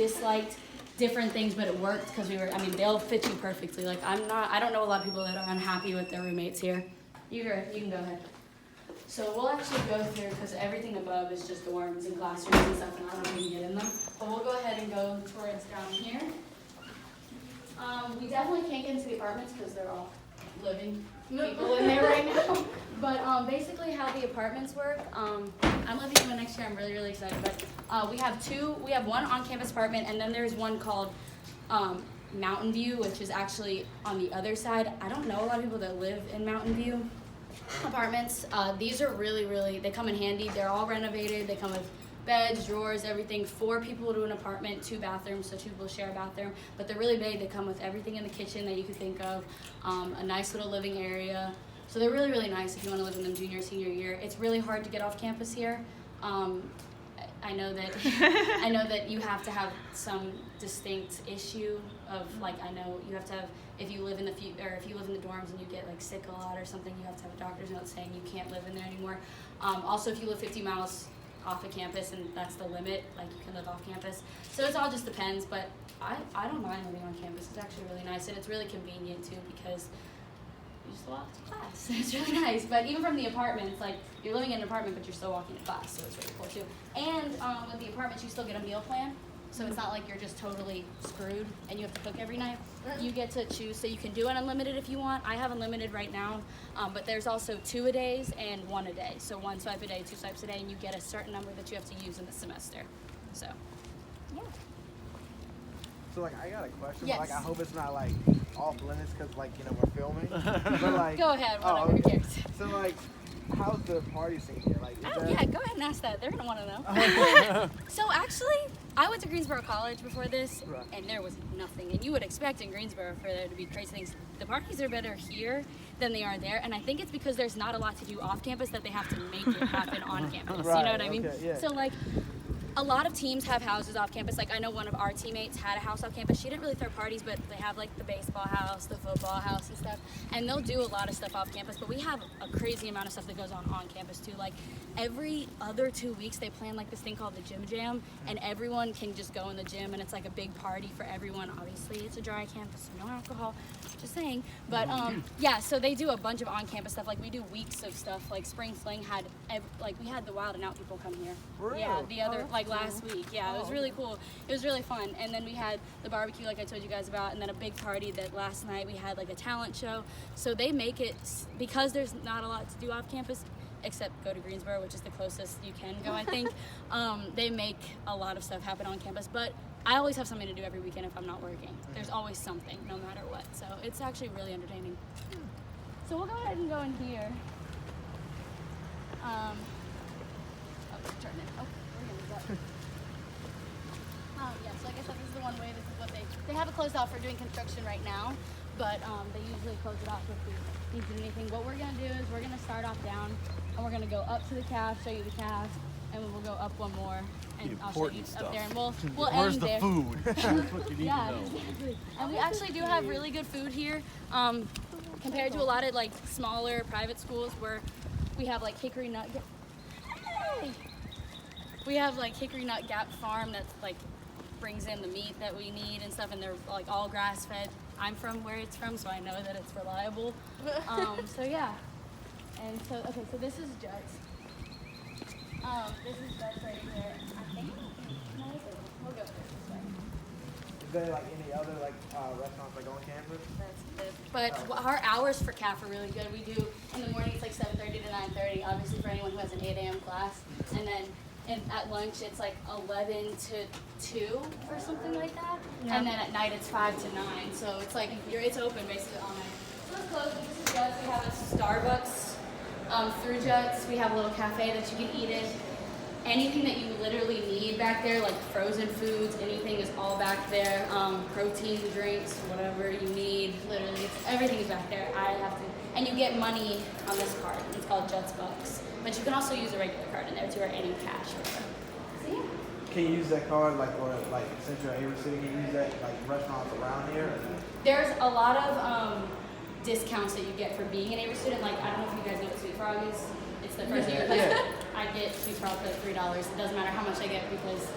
disliked different things, but it worked because they'll fit you perfectly. Like, I don't know a lot of people that are unhappy with their roommates here. You can go ahead. So we'll actually go through, because everything above is just dorms and classrooms and stuff, and I don't know if we can get in them. But we'll go ahead and go towards down here. We definitely can't get into the apartments because they're all living people in there right now. But basically how the apartments work, I'm living in one next year. I'm really, really excited. But we have one on-campus apartment, and then there's one called Mountain View, which is actually on the other side. I don't know a lot of people that live in Mountain View apartments. These are really, really, they come in handy. They're all renovated. They come with beds, drawers, everything. 4 people to an apartment, 2 bathrooms, so 2 people share a bathroom. But they're really big. They come with everything in the kitchen that you could think of, a nice little living area. So they're really, really nice if you want to live in them junior, senior year. It's really hard to get off campus here. I know that you have to have some distinct issue of, like, I know you have to have, if you live in the dorms and you get like sick a lot or something, you have to have a doctor's note saying you can't live in there anymore. Also, if you live 50 miles off of campus, and that's the limit, like, you can live off campus. So it all just depends, but I don't mind living on campus. It's actually really nice, and it's really convenient too, because you just walk to class. It's really nice. But even from the apartments, like, you're living in an apartment, but you're still walking to class, so it's really cool too. And with the apartments, you still get a meal plan. So it's not like you're just totally screwed and you have to cook every night. You get to choose, so you can do an unlimited if you want. I have unlimited right now, but there's also 2 a days and 1 a day. So 1 swipe a day, 2 swipes a day, and you get a certain number that you have to use in the semester. So, yeah. So, like, I got a question. Yes. Like, I hope it's not, like, off limits because, like, you know, we're filming. But, like, go ahead, whatever, who cares? So, like, how's the party scene here? Like, Yeah, go ahead and ask that. They're going to want to know. So, actually, I went to Greensboro College before this, and there was nothing. And you would expect in Greensboro for there to be crazy things. The parties are better here than they are there, and I think it's because there's not a lot to do off campus that they have to make it happen on campus. You know what I mean? Okay, yeah. So, like, a lot of teams have houses off campus. Like, I know one of our teammates had a house off campus. She didn't really throw parties, but they have, like, the baseball house, the football house and stuff. And they'll do a lot of stuff off campus, but we have a crazy amount of stuff that goes on campus too. Like, every other 2 weeks, they plan, like, this thing called the Gym Jam, and everyone can just go in the gym, and it's, like, a big party for everyone. Obviously, it's a dry campus, so no alcohol, just saying. But, yeah, so they do a bunch of on-campus stuff. Like, we do weeks of stuff. Like, Spring Fling had, we had the Wild and Out people come here. For real? Yeah, the other, last week. Yeah, it was really cool. It was really fun. And then we had the barbecue, like I told you guys about, and then a big party that last night we had, like, a talent show. So they make it, because there's not a lot to do off campus, except go to Greensboro, which is the closest you can go, I think. They make a lot of stuff happen on campus, but I always have something to do every weekend if I'm not working. There's always something, no matter what. So it's actually really entertaining. So we'll go ahead and go in here. Turn it. Oh, we're gonna do that. Yeah, so like I said, this is the one way. This is what they have it closed off for doing construction right now, but they usually close it off if we need to do anything. What we're gonna do is we're gonna start off down, and we're gonna go up to the calf, show you the calf, and then we'll go up one more, and I'll show you up there, and we'll Where's end the there. food? That's what you need Yeah, to know. exactly. And we actually do have really good food here, compared to a lot of, like, smaller private schools where we have, like, Hickory Nut. We have, like, Hickory Nut Gap Farm that's, like, brings in the meat that we need and stuff, and they're, like, all grass fed. I'm from where it's from, so I know that it's reliable. So yeah. And so, okay, so this is Judd's. This is Judd's right here. I think we'll go this way. Is there, like, any other, like, restaurants, like, on campus? That's it. But our hours for CAF are really good. We do, in the morning, it's like 7:30 to 9:30, obviously for anyone who has an 8 a.m. class. And then at lunch, it's like 11 to 2 or something like that. Yeah. And then at night, it's 5 to 9. So it's like, it's open basically all night. So it's closed. This is Judd's. We have a Starbucks through Judd's. We have a little cafe that you can eat in. Anything that you literally need back there, like frozen foods, anything is all back there. Protein drinks, whatever you need, literally, everything is back there. And you get money on this card. It's called Judd's Bucks. But you can also use a regular card in there too, or any cash. So yeah. Can you use that card, like, or, like, since you're in Averett City, can you use that, like, restaurants around here? There's a lot of discounts that you get for being an Averett student. Like, I don't know if you guys know what Sweet Frog is. It's the first year. I get Sweet Frog for $3. It doesn't matter how much I get because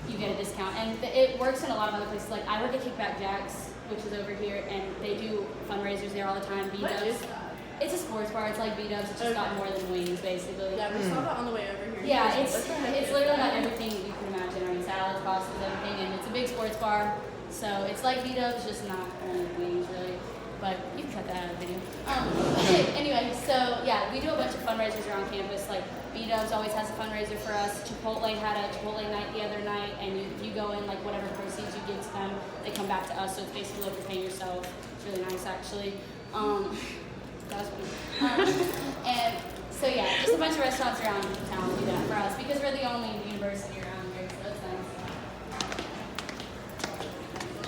you get a discount, and it works in a lot of other places. Like I work at Kickback Jacks, which is over here, and they do fundraisers there all the time. What is that? It's a sports bar. It's like B-dubs. It's just got more than wings, basically. Yeah, we saw that on the way over here. Yeah, it's literally got everything you can imagine. I mean, salads, pastas, everything, and it's a big sports bar. So it's like B-dubs, just not only wings, really. But you can cut that out of the video. Anyway, so yeah, we do a bunch of fundraisers around campus. Like B-dubs always has a fundraiser for us. Chipotle had a Chipotle night the other night, and you go in, like whatever proceeds you give to them, they come back to us. So it's basically like you're paying yourself. It's really nice, actually. That was funny. And so yeah, just a bunch of restaurants around town do that for us because we're the only university around here, so it's nice.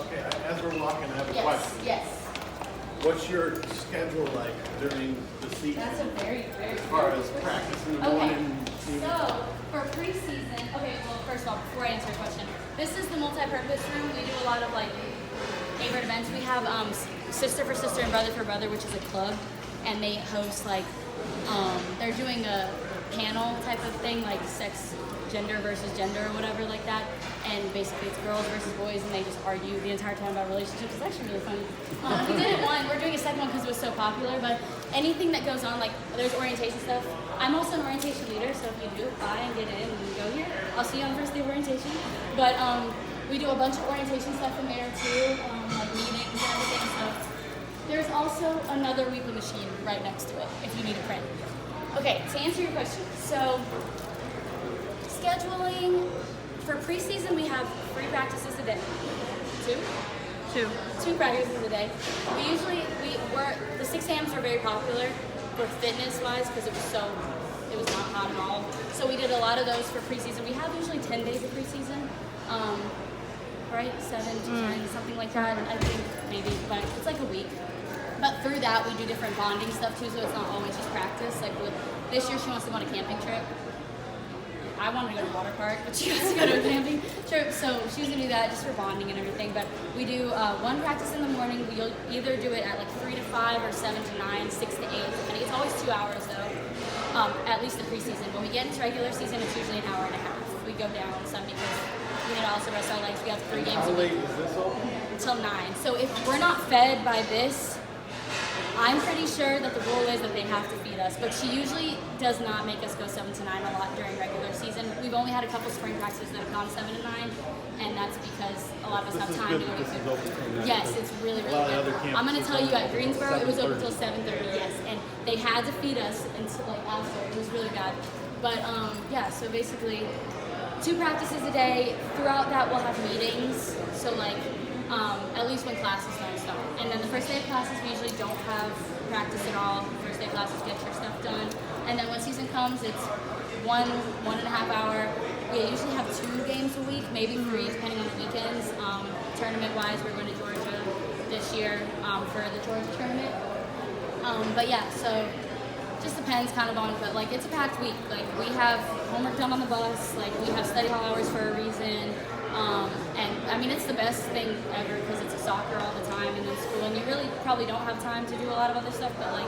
Okay, as we're walking, I have a Yes, question. yes. What's your schedule like during the season? That's a very, very As far good as question. practice in the Okay, morning? so for preseason, okay, well, first of all, before I answer your question, this is the multi-purpose room. We do a lot of like Averett events. We have Sister for Sister and Brother for Brother, which is a club, and they host like, they're doing a panel type of thing, like sex, gender versus gender or whatever like that. And basically it's girls versus boys, and they just argue the entire time about relationships. It's actually really funny. We did it one. We're doing a second one because it was so popular. But anything that goes on, like there's orientation stuff. I'm also an orientation leader, so if you do apply and get in and go here, I'll see you on the first day of orientation. But we do a bunch of orientation stuff in there too, like meetings and everything. So there's also another weekly machine right next to it if you need a print. Okay, to answer your question, so scheduling. For preseason, we have 3 practices a day. 2 practices a day. The 6 a.m.s were very popular for fitness-wise because it was not hot at all. So we did a lot of those for preseason. We have usually 10 days of preseason, right? 7 to 10, something like that. I think maybe, but it's like a week. But through that, we do different bonding stuff too, so it's not always just practice. Like this year, she wants to go on a camping trip. I wanted to go to water park, but she wants to go to a camping trip, so she was gonna do that just for bonding and everything. But we do 1 practice in the morning. We'll either do it at like 3 to 5 or 7 to 9, 6 to 8. Depending. It's always 2 hours though. At least the preseason. When we get into regular season, it's usually an hour and a half. We go down some because we need to also rest our legs. We have 3 games How a late week is this open? until 9. So if we're not fed by this, I'm pretty sure that the rule is that they have to feed us, but she usually does not make us go 7 to 9 a lot during regular season. We've only had a couple spring practices that have gone 7 to 9, and that's because a lot of us have time to go to food. Yes, it's really, really good. I'm going to tell you, at Greensboro, it was open until 7:30, yes, and they had to feed us until like after. It was really bad. But yeah, so basically 2 practices a day. Throughout that, we'll have meetings, so like at least when classes don't start. And then the first day of classes, we usually don't have practice at all. First day of classes, get your stuff done. And then when season comes, it's 1.5 hour. We usually have 2 games a week, maybe 3, depending on the weekends. Tournament-wise, we're going to Georgia this year for the Georgia tournament. But yeah, so just depends kind of on, but like it's a packed week. Like we have homework done on the bus, like we have study hall hours for a reason. And I mean, it's the best thing ever because it's a soccer all the time and then school, and you really probably don't have time to do a lot of other stuff, but like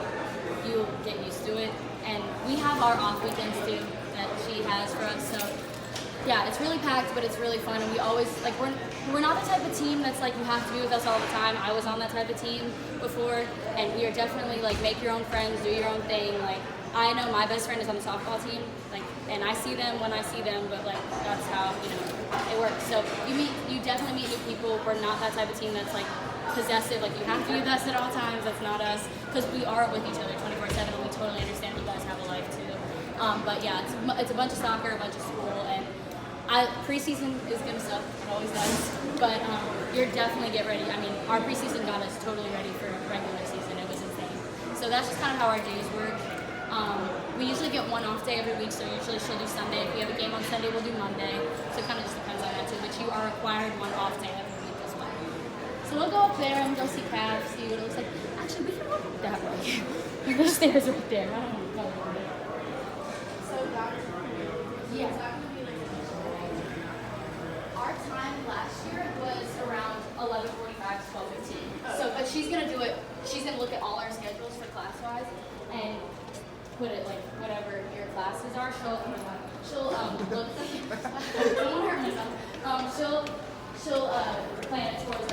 you get used to it. And we have our off weekends too that she has for us. So yeah, it's really packed, but it's really fun. And we always like we're not the type of team that's like you have to be with us all the time. I was on that type of team before, and we are definitely like make your own friends, do your own thing. Like I know my best friend is on the softball team, like, and I see them when I see them, but like that's how it works. So you definitely meet new people. We're not that type of team that's like possessive, like you have to be with us at all times. That's not us, because we are with each other 24/7, and we totally understand you guys have a life too. But yeah, it's a bunch of soccer, a bunch of school, and preseason is gonna suck. It always does. But you're definitely get ready. I mean, our preseason got us totally ready for regular season. It was insane. So that's just kind of how our days work. We usually get 1 off day every week, so usually she'll do Sunday. If we have a game on Sunday, we'll do Monday. So it kind of just depends on that too. But you are required 1 off day every week as well. So we'll go up there and go see calves, see what it looks like. Actually, we can walk that way. The stairs right there. I don't know. So yeah. Our time last year was around 11:45 to 12:15. So, but she's gonna do it. She's gonna look at all our schedules for class-wise and put it like whatever your classes are. She'll look. Don't hurt myself. She'll she'll plan it towards